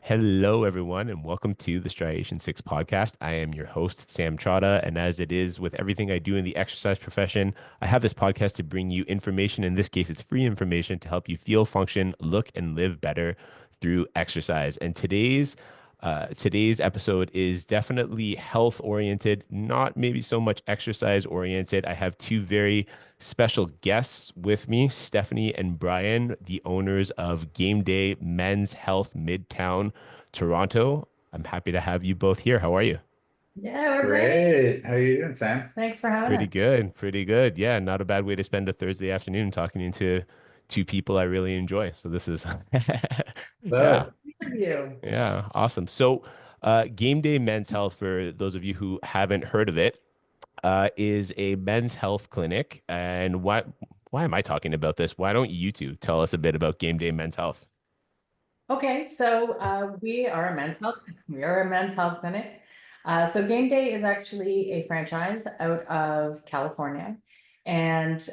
Hello, everyone, and welcome to the Striation 6 podcast. I am your host, Sam Trotta, and as it is with everything I do in the exercise profession, I have this podcast to bring you information. In this case, it's free information to help you feel, function, look, and live better through exercise. And today's episode is definitely health oriented, not maybe so much exercise oriented. I have two very special guests with me, Stephanie and Brian, the owners of GameDay Men's Health Midtown Toronto. I'm happy to have you both here. How are you? Yeah, we're great. Great. How you doing, Sam? Thanks for having Pretty us. good, pretty good. Yeah, not a bad way to spend a Thursday afternoon talking to two people I really enjoy. So this is, yeah, Hello. Thank you. yeah, awesome. So, Game Day Men's Health, for those of you who haven't heard of it, is a men's health clinic. And why am I talking about this? Why don't you two tell us a bit about Game Day Men's Health? Okay, so we are a men's health clinic. So Game Day is actually a franchise out of California, and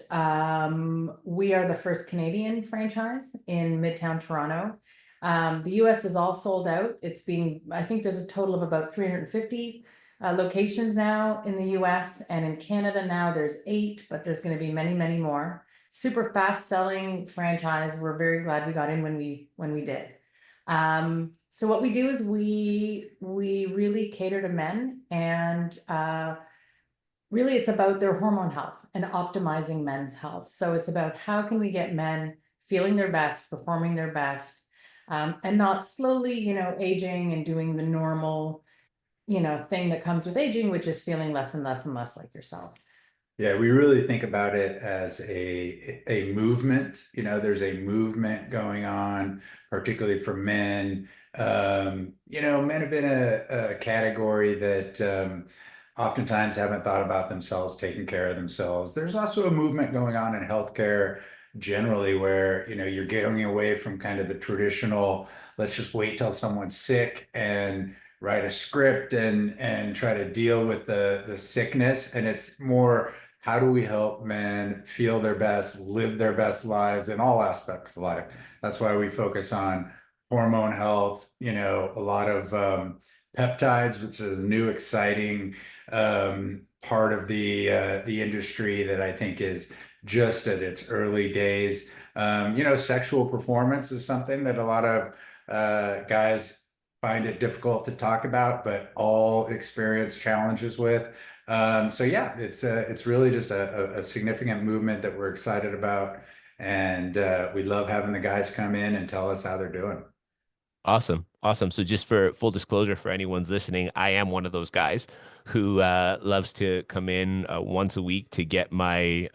we are the first Canadian franchise in Midtown Toronto. The US is all sold out. I think there's a total of about 350 locations now in the US, and in Canada now there's 8, but there's going to be many, many more. Super fast selling franchise. We're very glad we got in when we did. So what we do is we really cater to men, and really it's about their hormone health and optimizing men's health. So it's about how can we get men feeling their best, performing their best, and not slowly, aging and doing the normal, thing that comes with aging, which is feeling less and less and less like yourself. Yeah, we really think about it as a movement. There's a movement going on, particularly for men. Men have been a category that oftentimes haven't thought about themselves, taking care of themselves. There's also a movement going on in healthcare generally where, you're getting away from kind of the traditional, let's just wait till someone's sick and write a script and try to deal with the sickness. And it's more, how do we help men feel their best, live their best lives in all aspects of life? That's why we focus on hormone health, a lot of peptides, which is a new exciting part of the industry that I think is just at its early days. Sexual performance is something that a lot of guys find it difficult to talk about, but all experience challenges with. So yeah, it's really just a significant movement that we're excited about, and we love having the guys come in and tell us how they're doing. Awesome. Awesome. So just for full disclosure for anyone's listening, I am one of those guys who loves to come in once a week to get my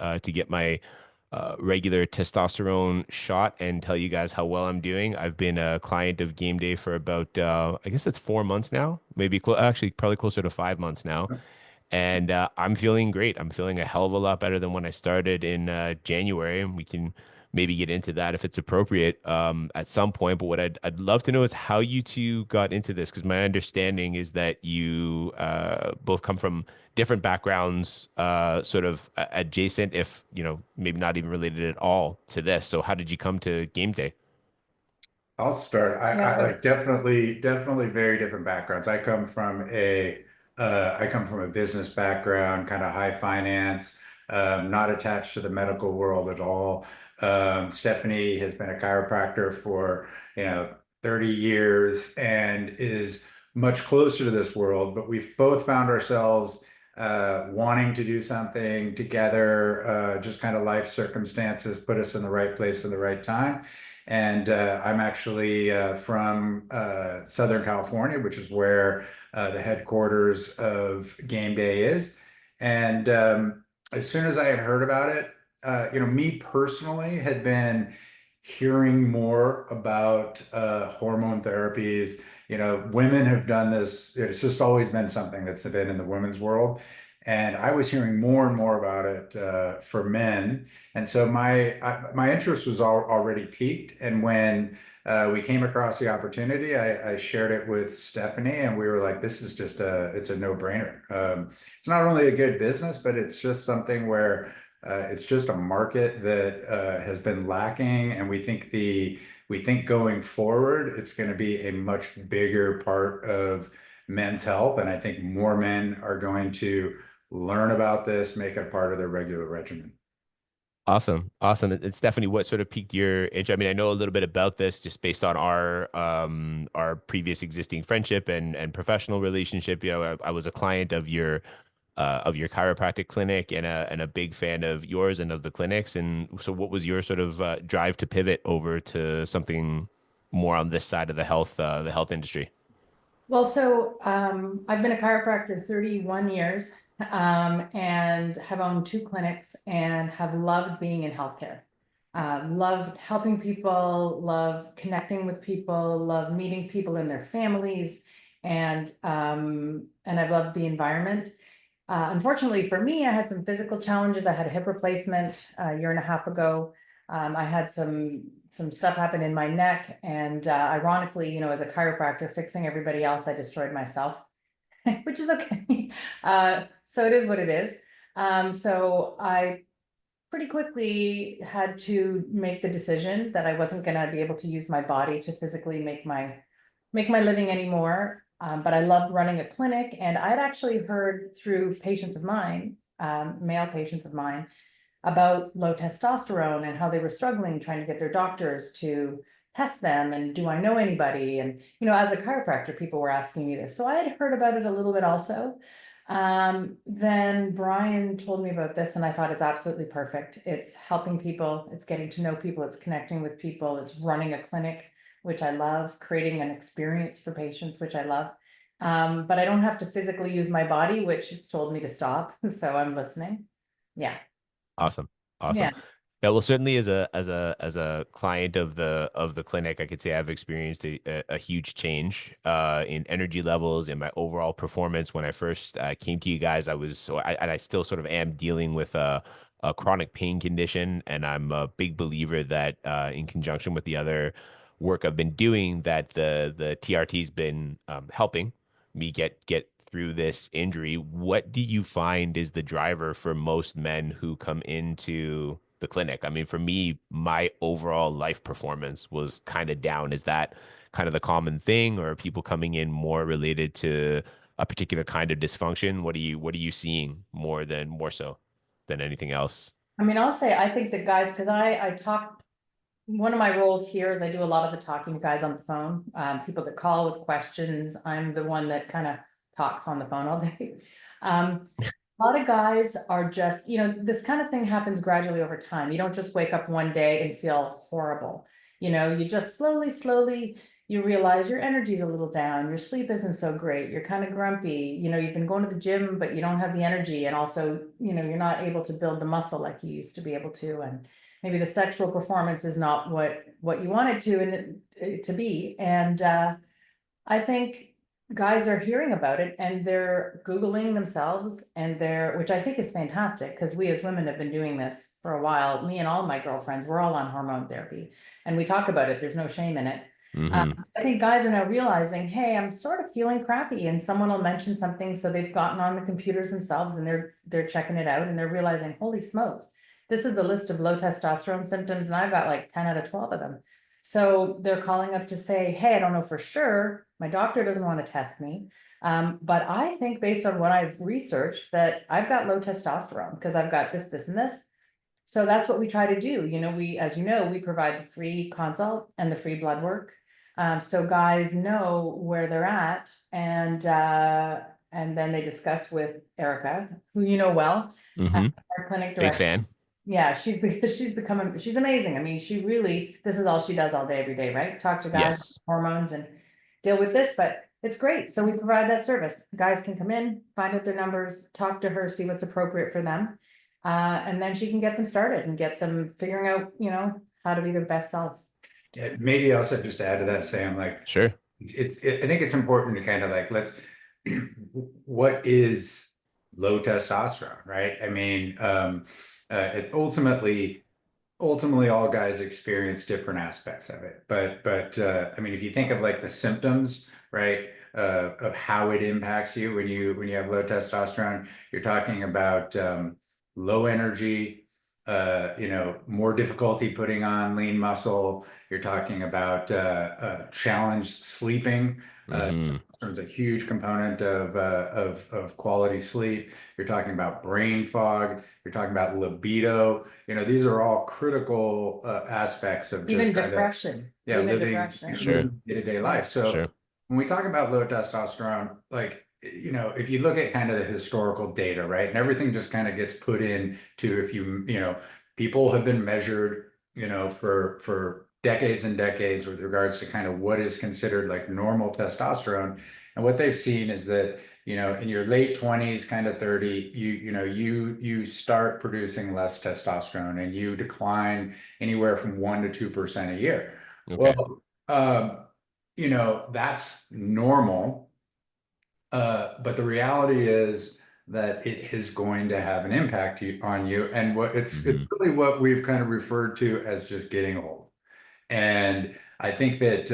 regular testosterone shot and tell you guys how well I'm doing. I've been a client of Game Day for about I guess it's 4 months now, maybe actually probably closer to 5 months now. And I'm feeling great. I'm feeling a hell of a lot better than when I started in January. And we can maybe get into that if it's appropriate at some point. But what I'd love to know is how you two got into this, because my understanding is that you both come from different backgrounds, sort of adjacent, if, maybe not even related at all to this. So how did you come to Game Day? I'll start. Yeah, I like definitely very different backgrounds. I come from a business background, kind of high finance, not attached to the medical world at all. Stephanie has been a chiropractor for, 30 years and is much closer to this world, but we've both found ourselves wanting to do something together. Just kind of life circumstances put us in the right place at the right time. And I'm actually from Southern California, which is where the headquarters of Game Day is. And as soon as I had heard about it, me personally had been hearing more about hormone therapies. Women have done this. It's just always been something that's been in the women's world. And I was hearing more and more about it for men. And so my interest was already peaked. And when we came across the opportunity, I shared it with Stephanie, and we were like, "This is it's a no-brainer." It's not only a good business, but it's just something where it's just a market that has been lacking, and we think we think going forward, it's going to be a much bigger part of men's health. And I think more men are going to learn about this, make it a part of their regular regimen. Awesome. Awesome. It's definitely what sort of piqued your interest. I mean, I know a little bit about this just based on our previous existing friendship and professional relationship. You know, I was a client of your chiropractic clinic and a big fan of yours and of the clinics. And so what was your sort of drive to pivot over to something more on this side of the health industry? Well, I've been a chiropractor 31 years, and have owned two clinics and have loved being in healthcare. Loved helping people, love connecting with people, love meeting people and their families, and I've loved the environment. Unfortunately for me, I had some physical challenges. I had a hip replacement a year and a half ago. I had some stuff happen in my neck, and ironically, as a chiropractor fixing everybody else, I destroyed myself, which is okay. So it is what it is. So I pretty quickly had to make the decision that I wasn't going to be able to use my body to physically make my living anymore. But I loved running a clinic, and I'd actually heard through patients of mine, male patients of mine, about low testosterone and how they were struggling trying to get their doctors to test them, and do I know anybody? And as a chiropractor, people were asking me this, so I had heard about it a little bit also. Then Brian told me about this, and I thought it's absolutely perfect. It's helping people, it's getting to know people, it's connecting with people, it's running a clinic, which I love, creating an experience for patients, which I love. But I don't have to physically use my body, which it's told me to stop. So I'm listening. Yeah. Awesome. Awesome. Yeah. Yeah, well, certainly as a client of the clinic, I could say I've experienced a huge change in energy levels and my overall performance. When I first came to you guys, I still sort of am dealing with a chronic pain condition, and I'm a big believer that in conjunction with the other work I've been doing, that the TRT's been helping me get through this injury. What do you find is the driver for most men who come into the clinic? I mean, for me, my overall life performance was kind of down. Is that kind of the common thing, or are people coming in more related to a particular kind of dysfunction? What are you seeing more so than anything else? I mean, I'll say, I think that guys, because I talk, one of my roles here is I do a lot of the talking to guys on the phone, people that call with questions. I'm the one that kind of talks on the phone all day. A lot of guys are just, this kind of thing happens gradually over time. You don't just wake up one day and feel horrible. You just slowly, you realize your energy's a little down, your sleep isn't so great, you're kind of grumpy, you've been going to the gym, but you don't have the energy. And also, you're not able to build the muscle like you used to be able to. And maybe the sexual performance is not what you want it to and to be. And I think guys are hearing about it and they're Googling themselves, and which I think is fantastic, because we as women have been doing this for a while. Me and all my girlfriends, we're all on hormone therapy, and we talk about it. There's no shame in it. Hmm. I think guys are now realizing, hey, I'm sort of feeling crappy, and someone will mention something. So they've gotten on the computers themselves and they're checking it out, and they're realizing, holy smokes, this is the list of low testosterone symptoms, and I've got like 10 out of 12 of them. So they're calling up to say, hey, I don't know for sure. My doctor doesn't want to test me. But I think based on what I've researched that I've got low testosterone because I've got this, and this. So that's what we try to do. As we provide the free consult and the free blood work. So guys know where they're at, and then they discuss with Erica, who you know well, Hmm. our clinic Big director. fan. Yeah, she's amazing. I mean, this is all she does all day, every day, right? Talk to guys, Yes. hormones, and deal with this, but it's great. So we provide that service. Guys can come in, find out their numbers, talk to her, see what's appropriate for them. And then she can get them started and get them figuring out, how to be their best selves. Yeah, maybe also just to add to that, Sam, like Sure. I think it's important to kind of like what is low testosterone, right? I mean, it ultimately all guys experience different aspects of it, but I mean, if you think of like the symptoms, right, of how it impacts you when you have low testosterone, you're talking about low energy, more difficulty putting on lean muscle. You're talking about challenged sleeping. Hmm. Testosterone's a huge component of quality sleep. You're talking about brain fog. You're talking about libido. These are all critical aspects of just Even kind of, depression, yeah, even living depression. Sure. day-to-day life. So Sure. when we talk about low testosterone, like, if you look at kind of the historical data, right, and everything just kind of gets put in to, if people have been measured, for decades and decades with regards to kind of what is considered like normal testosterone. And what they've seen is that, in your late 20s, kind of 30, you start producing less testosterone and you decline anywhere from 1 to 2% a year. Okay. Well, that's normal. But the reality is that it is going to have an impact on you. And it's Hmm. really what we've kind of referred to as just getting old. And I think that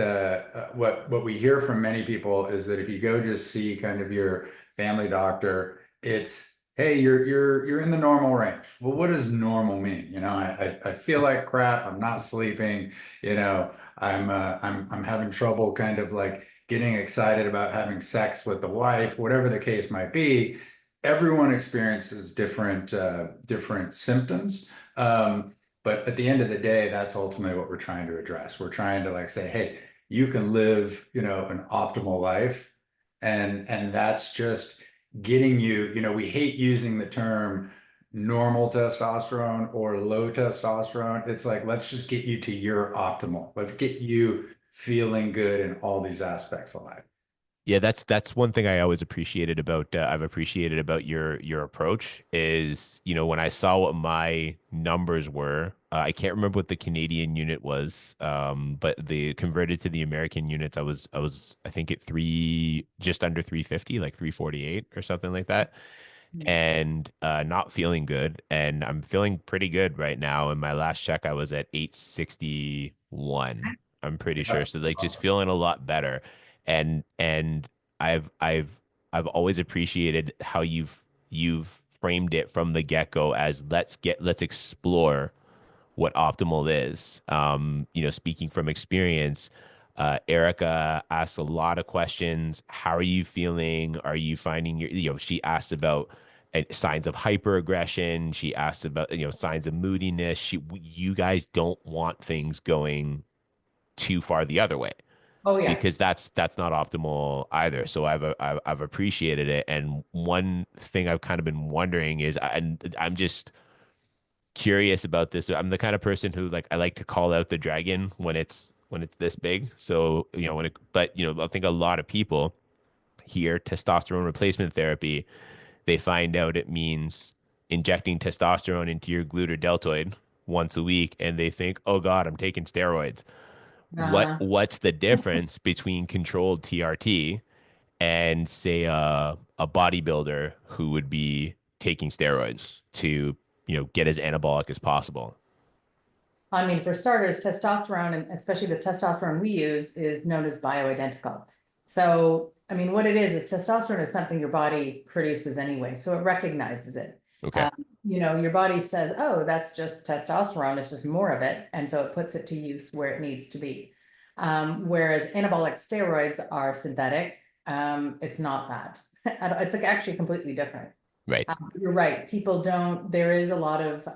what we hear from many people is that if you go just see kind of your family doctor, it's, hey, you're in the normal range. Well, what does normal mean? I feel like crap. I'm not sleeping. I'm having trouble kind of like getting excited about having sex with the wife, whatever the case might be. Everyone experiences different symptoms. But at the end of the day, that's ultimately what we're trying to address. We're trying to like say, hey, you can live, an optimal life. And that's just getting you, we hate using the term normal testosterone or low testosterone. It's like, let's just get you to your optimal. Let's get you feeling good in all these aspects of life. Yeah, that's one thing I always I've appreciated about your approach is, when I saw what my numbers were, I can't remember what the Canadian unit was, but the converted to the American units, I think at just under 350, like 348 or something like that, and not feeling good, and I'm feeling pretty good right now. In my last check, I was at 861. I'm pretty sure. Yeah. So like just feeling a lot better. And I've I've I've always appreciated how you've framed it from the get-go as let's explore what optimal is. Speaking from experience, Erica asks a lot of questions. How are you feeling? Are you finding she asked about signs of hyperaggression. She asked about, signs of moodiness. You guys don't want things going too far the other way Oh yeah. because that's not optimal either. So I've appreciated it. And one thing I've kind of been wondering is, and I'm just curious about this. I'm the kind of person who like I like to call out the dragon when it's this big. So, I think a lot of people hear testosterone replacement therapy, they find out it means injecting testosterone into your glut or deltoid once a week, and they think, "Oh God, I'm taking steroids." Uh-huh. What's the difference between controlled TRT and say a bodybuilder who would be taking steroids to, get as anabolic as possible? I mean, for starters, testosterone, and especially the testosterone we use, is known as bioidentical. So, I mean, what it is testosterone is something your body produces anyway, so it recognizes it. Okay. Um, your body says, oh, that's just testosterone, it's just more of it. And so it puts it to use where it needs to be. Whereas anabolic steroids are synthetic, it's not that. It's like actually completely different. Right. You're right. People don't, there is a lot of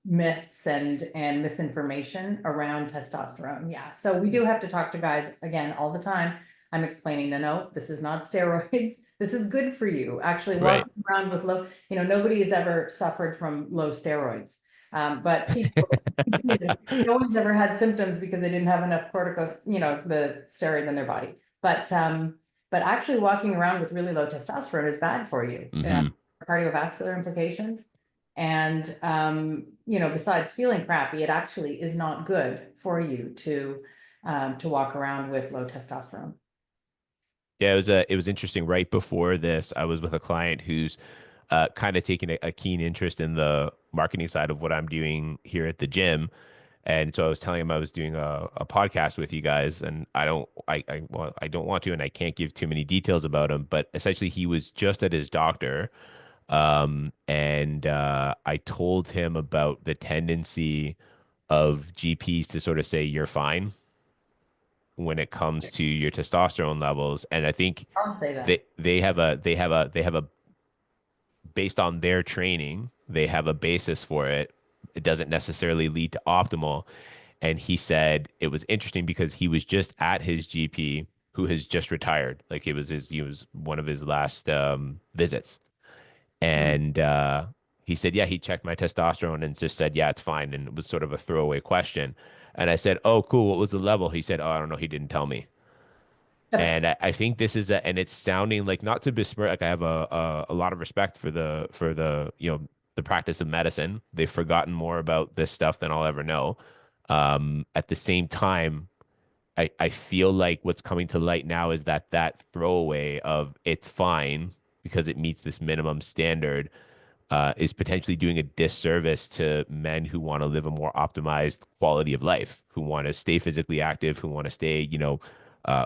myths and misinformation around testosterone. Yeah. So we do have to talk to guys again all the time. I'm explaining to no, this is not steroids. This is good for you. Actually, Right. walking around with low, nobody has ever suffered from low steroids. But people, no one's ever had symptoms because they didn't have enough corticos, the steroids in their body. But actually walking around with really low testosterone is bad for you. Hmm. Cardiovascular implications. And, besides feeling crappy, it actually is not good for you to walk around with low testosterone. Yeah, it was interesting. Right before this, I was with a client who's kind of taking a keen interest in the marketing side of what I'm doing here at the gym. And so I was telling him I was doing a podcast with you guys, and I don't want to, and I can't give too many details about him. But essentially, he was just at his doctor, And I told him about the tendency of GPs to sort of say you're fine when it comes to your testosterone levels. And I think I'll say that. they have a based on their training, they have a basis for it. It doesn't necessarily lead to optimal. And he said it was interesting because he was just at his GP who has just retired. Like he was one of his last visits. Mm. And he said, yeah, he checked my testosterone and just said, yeah, it's fine. And it was sort of a throwaway question. And I said, oh, cool. What was the level? He said, oh, I don't know. He didn't tell me. And I think this is and it's sounding like not to besmirch, like I have a lot of respect for the practice of medicine. They've forgotten more about this stuff than I'll ever know. At the same time, I feel like what's coming to light now is that throwaway of it's fine because it meets this minimum standard is potentially doing a disservice to men who want to live a more optimized quality of life, who want to stay physically active, who want to stay,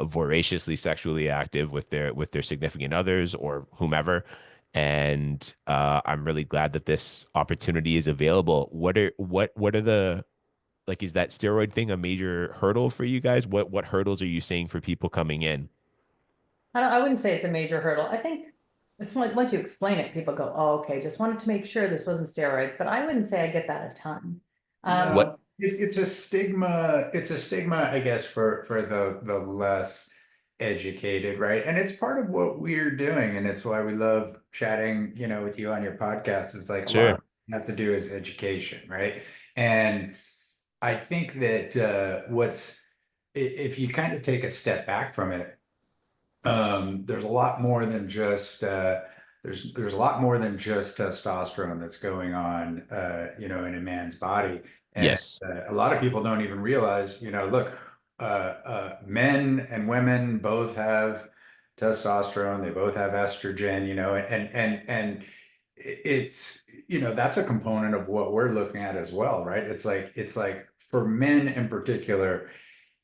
voraciously sexually active with their significant others or whomever. And I'm really glad that this opportunity is available. What are the like? Is that steroid thing a major hurdle for you guys? What hurdles are you seeing for people coming in? I wouldn't say it's a major hurdle. I think once you explain it, people go, oh, okay, just wanted to make sure this wasn't steroids, but I wouldn't say I get that a ton. No, What? it's a stigma. It's a stigma, I guess, for the less educated, right? And it's part of what we're doing, and it's why we love chatting, with you on your podcast. It's like a lot of Sure. what you have to do is education, right? And I think that if you kind of take a step back from it, there's a lot more than just there's a lot more than just testosterone that's going on, in a man's body, and Yes. a lot of people don't even realize, look, men and women both have testosterone, they both have estrogen, and it's that's a component of what we're looking at as well, right? It's like for men in particular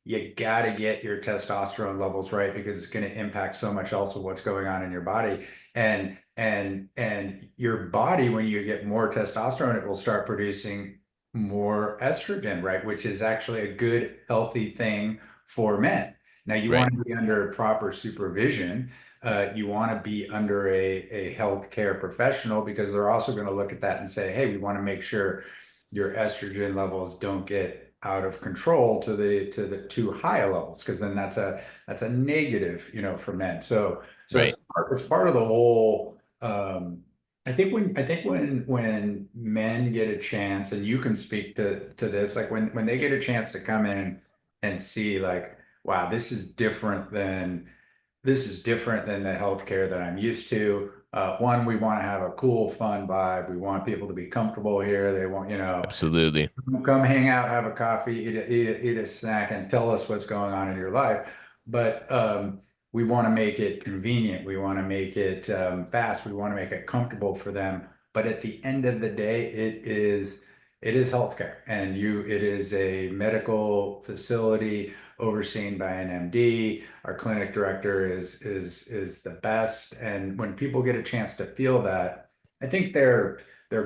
you got to get your testosterone levels right because it's going to impact so much else of what's going on in your body. And your body, when you get more testosterone, it will start producing more estrogen, right? Which is actually a good, healthy thing for men. Now, you Right. want to be under proper supervision. You want to be under a healthcare professional because they're also going to look at that and say, hey, we want to make sure your estrogen levels don't get out of control to the too high levels, because then that's a negative, for men. So Right. it's part of the whole. I think when men get a chance, and you can speak to this, like when they get a chance to come in and see, like, wow, this is different than the healthcare that I'm used to. One, we want to have a cool, fun vibe. We want people to be comfortable here. They want, Absolutely. come hang out, have a coffee, eat a snack, and tell us what's going on in your life. But we want to make it convenient. We want to make it fast. We want to make it comfortable for them. But at the end of the day, it is healthcare, and it is a medical facility overseen by an MD. Our clinic director is the best. And when people get a chance to feel that, I think their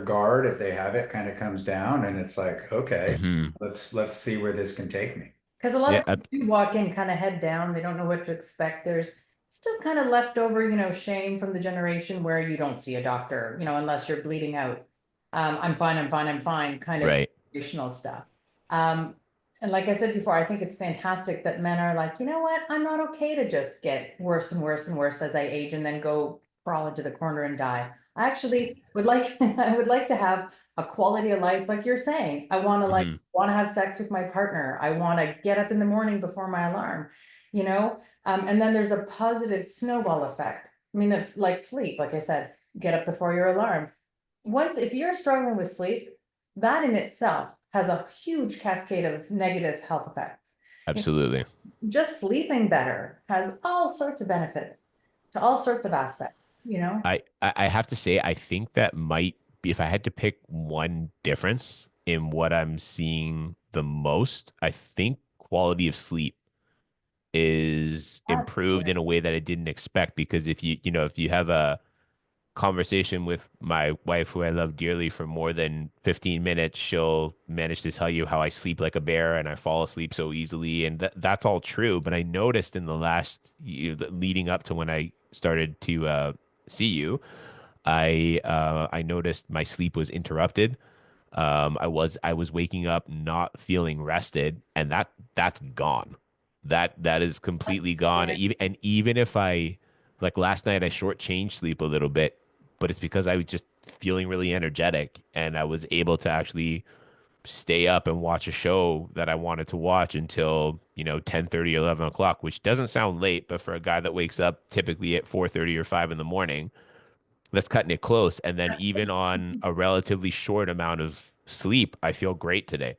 guard, if they have it, kind of comes down, and it's like, okay, Hmm. let's see where this can take me. Because a lot Yeah. of people do walk in kind of head down. They don't know what to expect. There's still kind of leftover, shame from the generation where you don't see a doctor, unless you're bleeding out. I'm fine, I'm fine, I'm fine, kind of Right. generational stuff. Um, and like I said before, I think it's fantastic that men are like, you know what? I'm not okay to just get worse and worse and worse as I age and then go crawl into the corner and die. I actually would like, I would like to have a quality of life, like you're saying. I Hmm. want to have sex with my partner. I want to get up in the morning before my alarm, you know? And then there's a positive snowball effect. I mean, like sleep, like I said, get up before your alarm. If you're struggling with sleep, that in itself has a huge cascade of negative health effects. You Absolutely. just sleeping better has all sorts of benefits to all sorts of aspects, I have to say, I think that might be, if I had to pick one difference in what I'm seeing the most, I think quality of sleep is improved in a way that I didn't expect. Because if you have a conversation with my wife, who I love dearly, for more than 15 minutes, she'll manage to tell you how I sleep like a bear and I fall asleep so easily. And that's all true. But I noticed in the last, leading up to when I started to see you, I noticed my sleep was interrupted. I was waking up not feeling rested, and that's gone. That is completely gone. Even if I, like last night, I shortchanged sleep a little bit, but it's because I was just feeling really energetic, and I was able to actually stay up and watch a show that I wanted to watch until 10:30, 11 o'clock, which doesn't sound late, but for a guy that wakes up typically at 4:30 or 5 in the morning, that's cutting it close. And then even on a relatively short amount of sleep, I feel great today.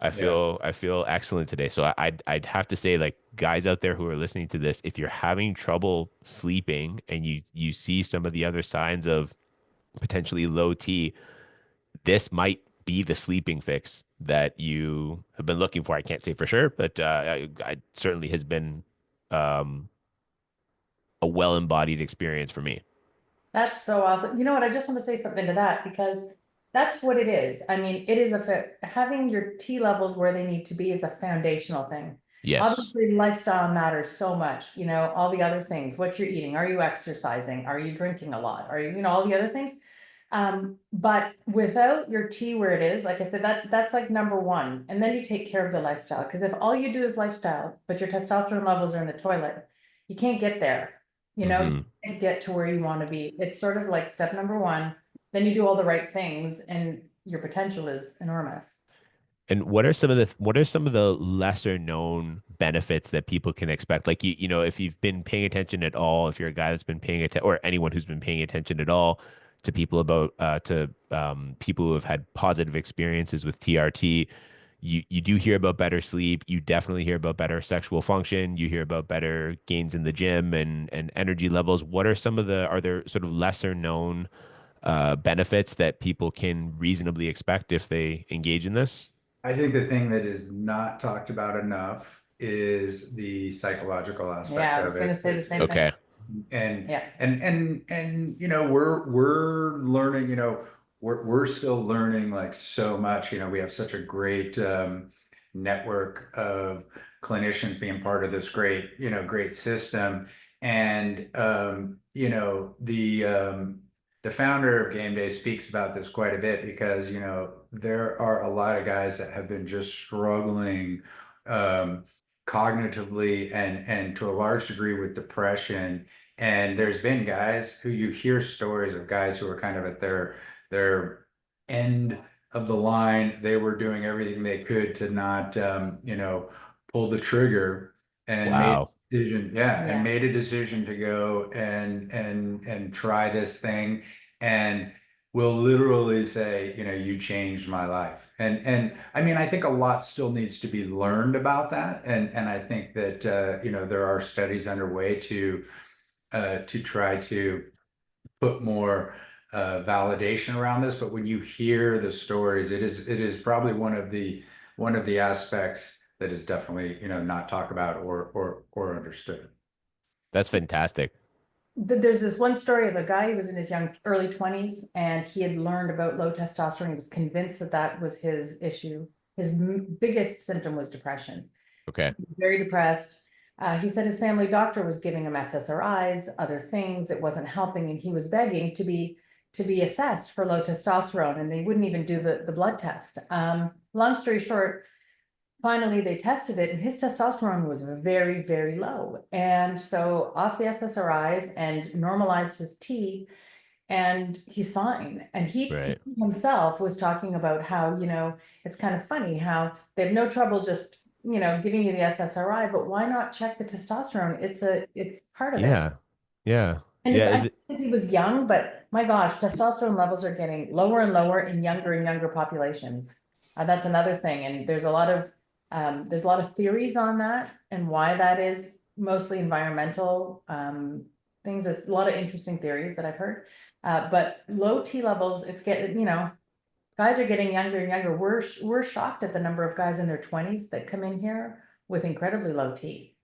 Yeah. I feel excellent today. So I'd have to say, like, guys out there who are listening to this, if you're having trouble sleeping and you see some of the other signs of potentially low T, this might be the sleeping fix that you have been looking for. I can't say for sure, but I certainly has been um, a well embodied experience for me. That's so awesome. You know what? I just want to say something to that because that's what it is. I mean, it is having your T levels where they need to be is a foundational thing. Yes. Obviously, lifestyle matters so much, all the other things, what you're eating, are you exercising, are you drinking a lot, are you, all the other things. But without your T where it is, like I said, that's like number one. And then you take care of the lifestyle. Because if all you do is lifestyle, but your testosterone levels are in the toilet, you can't get there. You Hmm. can't get to where you want to be. It's sort of like step number one. Then you do all the right things and your potential is enormous. And what are some of the lesser known benefits that people can expect? Like if you've been paying attention at all, if you're a guy that's been paying attention, or anyone who's been paying attention at all to people about to people who have had positive experiences with TRT, you do hear about better sleep. You definitely hear about better sexual function. You hear about better gains in the gym and energy levels. What are some of the are there sort of lesser known benefits that people can reasonably expect if they engage in this? I think the thing that is not talked about enough is the psychological Yeah, aspect I of was going it. to say the same thing. Okay. And Yeah. we're learning, we're still learning like so much. We have such a great network of clinicians being part of this great system. And the founder of Game Day speaks about this quite a bit because there are a lot of guys that have been just struggling um, cognitively and to a large degree with depression. And there's been guys who you hear stories of guys who are kind of at their end of the line. They were doing everything they could to not pull the trigger and made Wow. a decision, yeah, and Yeah. made a decision to go and try this thing. And will literally say, you changed my life. And I mean, I think a lot still needs to be learned about that. And I think that there are studies underway to try to put more validation around this. But when you hear the stories, it is probably one of the aspects that is definitely, not talked about or understood. That's fantastic. There's this one story of a guy who was in his early 20s and he had learned about low testosterone. He was convinced that that was his issue. His biggest symptom was depression. Okay. Very depressed. He said his family doctor was giving him SSRIs, other things. It wasn't helping, and he was begging to be assessed for low testosterone, and they wouldn't even do the blood test. Long story short, finally they tested it, and his testosterone was very, very low. And so off the SSRIs and normalized his T, and he's fine. And he Right. himself was talking about how, it's kind of funny how they have no trouble just, giving you the SSRI, but why not check the testosterone? It's part of it. Yeah. Yeah. And Yeah. I Is think it? because he was young, but my gosh, testosterone levels are getting lower and lower in younger and younger populations. That's another thing. And there's a lot of theories on that and why that is, mostly environmental things. There's a lot of interesting theories that I've heard. But low T levels, it's getting, guys are getting younger and younger. We're shocked at the number of guys in their 20s that come in here with incredibly low T.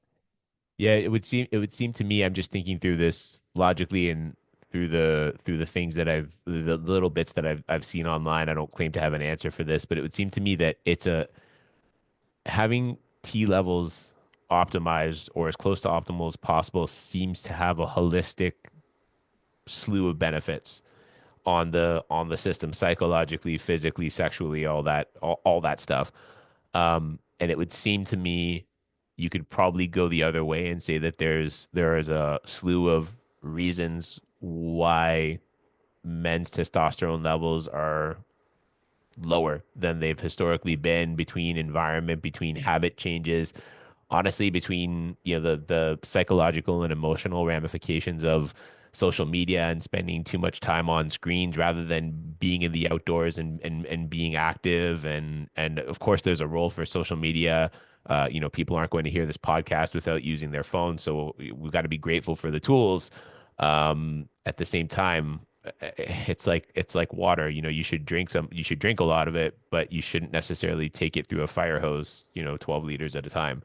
Yeah, it would seem to me, I'm just thinking through this logically, and through the things that the little bits that I've seen online. I don't claim to have an answer for this, but it would seem to me that it's a having T levels optimized or as close to optimal as possible seems to have a holistic slew of benefits on the system psychologically, physically, sexually, all that stuff. And it would seem to me you could probably go the other way and say that there is a slew of reasons why men's testosterone levels are lower than they've historically been between environment, between habit changes, honestly, between the psychological and emotional ramifications of social media and spending too much time on screens rather than being in the outdoors and being active and of course there's a role for social media. People aren't going to hear this podcast without using their phone, so we've got to be grateful for the tools. At the same time, it's like water. You should drink a lot of it, but you shouldn't necessarily take it through a fire hose, 12 liters at a time.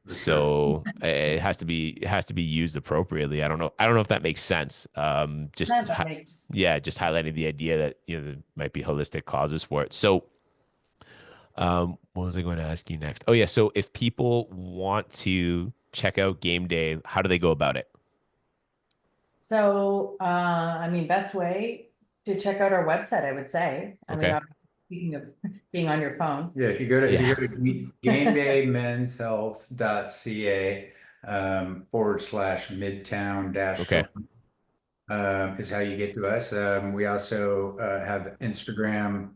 For sure. It has to be used appropriately. I don't know if that makes sense. That makes Yeah, just highlighting the idea that there might be holistic causes for it. So, what was I going to ask you next? Oh yeah, so if people want to check out Game Day, how do they go about it? So, I mean, best way to check out our website, I would say. I mean, Okay. speaking of being on your phone. Yeah, if Yeah. you go to gamedaymenshealth.ca / midtown Okay. Toronto is how you get to us. We also have Instagram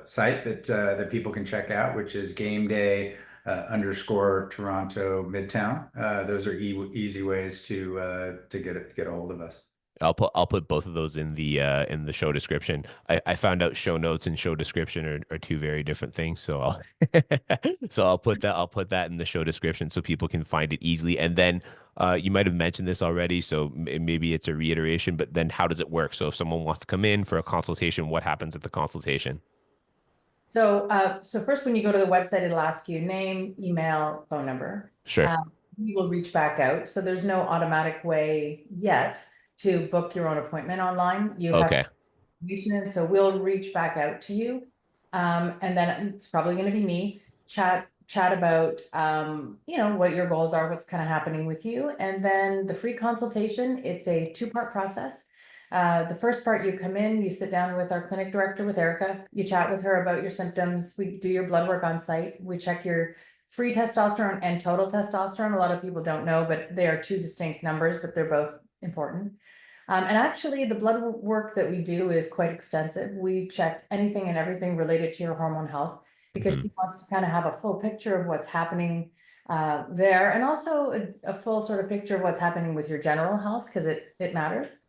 site that people can check out, which is gameday _Toronto Midtown. Those are easy ways to get a hold of us. I'll put both of those in the show description. I found out show notes and show description are two very different things. So I'll so I'll put that in the show description so people can find it easily. And then you might have mentioned this already, so maybe it's a reiteration, but then how does it work? So if someone wants to come in for a consultation, what happens at the consultation? So first, when you go to the website, it'll ask you name, email, phone number. Sure. We will reach back out. So there's no automatic way yet to book your own appointment online. You have Okay. information in, so we'll reach back out to you. And then it's probably going to be me, chat about, what your goals are, what's kind of happening with you. And then the free consultation, it's a two-part process. The first part, you come in, you sit down with our clinic director, with Erica, you chat with her about your symptoms. We do your blood work on site. We check your free testosterone and total testosterone. A lot of people don't know, but they are two distinct numbers, but they're both important. And actually, the blood work that we do is quite extensive. We check anything and everything related to your hormone health because Hmm. she wants to kind of have a full picture of what's happening there, and also a full sort of picture of what's happening with your general health because it matters.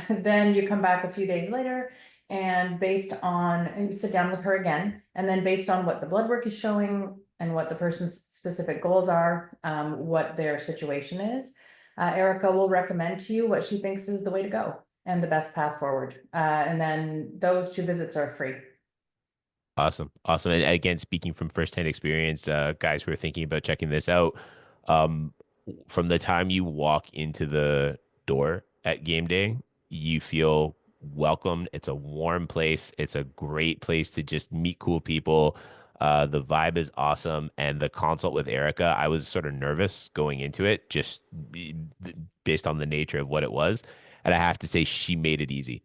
Then you come back a few days later, and you sit down with her again, and then based on what the blood work is showing and what the person's specific goals are, what their situation is, Erica will recommend to you what she thinks is the way to go and the best path forward. And then those two visits are free. Awesome. Awesome. And again, speaking from firsthand experience, guys who are thinking about checking this out, um, from the time you walk into the door at game day, you feel welcomed. It's a warm place. It's a great place to just meet cool people. The vibe is awesome. And the consult with Erica, I was sort of nervous going into it, just based on the nature of what it was. And I have to say, she made it easy.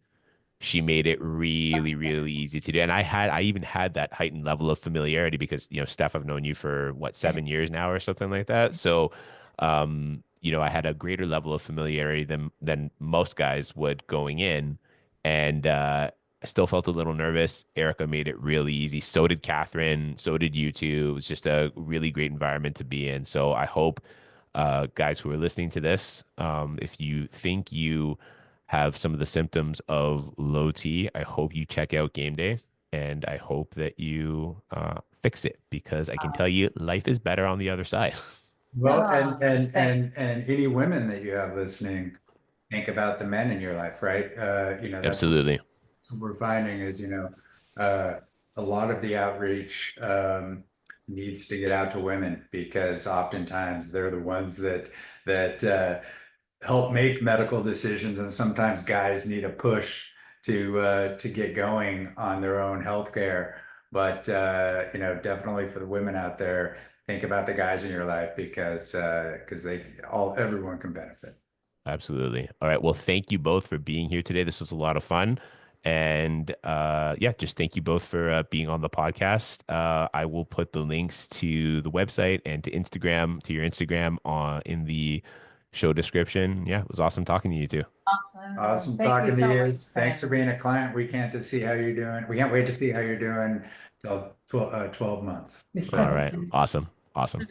She made it really, really easy to do. And I even had that heightened level of familiarity because, Steph, I've known you for what, 7 years now or something like that. So, I had a greater level of familiarity than most guys would going in. And I still felt a little nervous. Erica made it really easy. So did Catherine. So did you two. It was just a really great environment to be in. So I hope guys who are listening to this, if you think you have some of the symptoms of low T, I hope you check out Game Day and I hope that you fix it because I can tell you life is better on the other side. Well, and Ah, and thanks. and and any women that you have listening, think about the men in your life, right? Absolutely. That's what we're finding is, a lot of the outreach needs to get out to women because oftentimes they're the ones that help make medical decisions, and sometimes guys need a push to get going on their own healthcare. But definitely for the women out there, think about the guys in your life because they all everyone can benefit. Absolutely. All right. Well, thank you both for being here today. This was a lot of fun. And yeah, just thank you both for being on the podcast. I will put the links to the website and to your Instagram in the show description. Yeah, it was awesome talking to you two. Awesome. Awesome Thank you talking to so you. much, Thanks for Sam. being a client. We can't to see how you're doing. We can't wait to see how you're doing till 12 months. All right. Awesome. Awesome.